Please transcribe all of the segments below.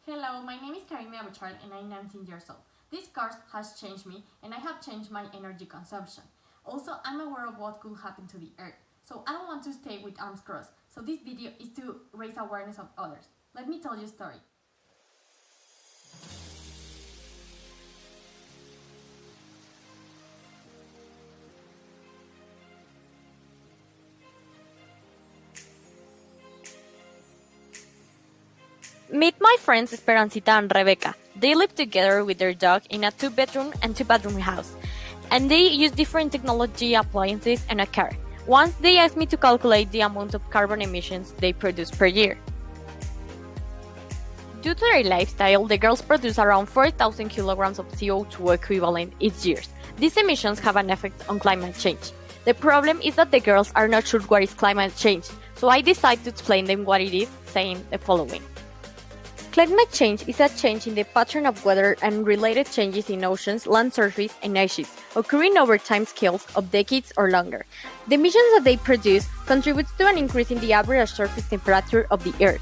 Hello, my name is Karime Abuchard and I'm 19 years old. This course has changed me and I have changed my energy consumption. Also, I'm aware of what could happen to the earth, so I don't want to stay with arms crossed. So this video is to raise awareness of others. Let me tell you a story. Meet my friends Esperancita and Rebecca. They live together with their dog in a 2-bedroom and 2-bathroom house, and they use different technology appliances and a car. Once they asked me to calculate the amount of carbon emissions they produce per year. Due to their lifestyle, the girls produce around 4,000 kilograms of CO2 equivalent each year. These emissions have an effect on climate change. The problem is that the girls are not sure what is climate change, so I decided to explain them what it is, saying the following. Climate change is a change in the pattern of weather and related changes in oceans, land surface, and ice sheets, occurring over time scales of decades or longer. The emissions that they produce contributes to an increase in the average surface temperature of the Earth.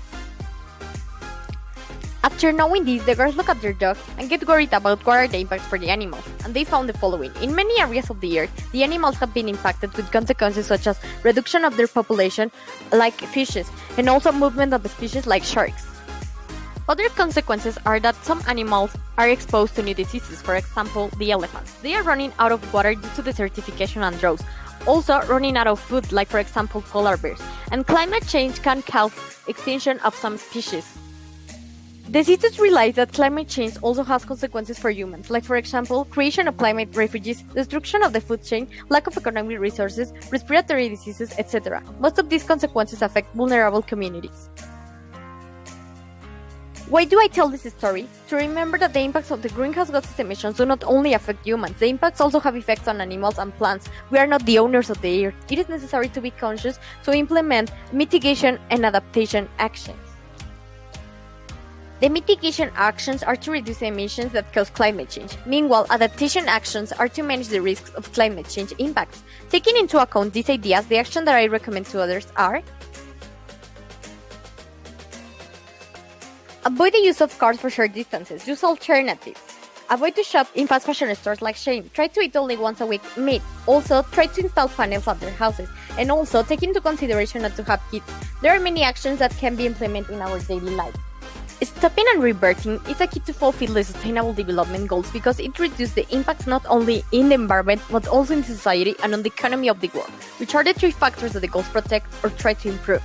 After knowing this, the girls look at their dog and get worried about what are the impacts for the animals, and they found the following. In many areas of the Earth, the animals have been impacted with consequences such as reduction of their population, like fishes, and also movement of species like sharks. Other consequences are that some animals are exposed to new diseases, for example, the elephants. They are running out of water due to desertification and droughts, also running out of food, like for example polar bears, and climate change can cause extinction of some species. The scientists realize that climate change also has consequences for humans, like for example, creation of climate refugees, destruction of the food chain, lack of economic resources, respiratory diseases, etc. Most of these consequences affect vulnerable communities. Why do I tell this story? To remember that the impacts of the greenhouse gases emissions do not only affect humans, the impacts also have effects on animals and plants. We are not the owners of the earth. It is necessary to be conscious to implement mitigation and adaptation actions. The mitigation actions are to reduce emissions that cause climate change. Meanwhile, adaptation actions are to manage the risks of climate change impacts. Taking into account these ideas, the action that I recommend to others are: avoid the use of cars for short distances. Use alternatives. Avoid to shop in fast fashion stores like Shein. Try to eat only once a week meat. Also, try to install panels at their houses. And also, take into consideration not to have kids. There are many actions that can be implemented in our daily life. Stopping and reverting is a key to fulfill the Sustainable Development Goals because it reduces the impacts not only in the environment but also in society and on the economy of the world, which are the three factors that the goals protect or try to improve.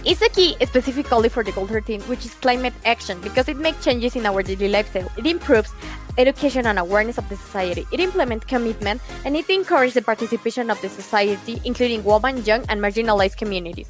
It's a key specifically for the Goal 13, which is climate action, because it makes changes in our daily lifestyle. It improves education and awareness of the society. It implements commitment, and it encourages the participation of the society, including women, young, and marginalized communities.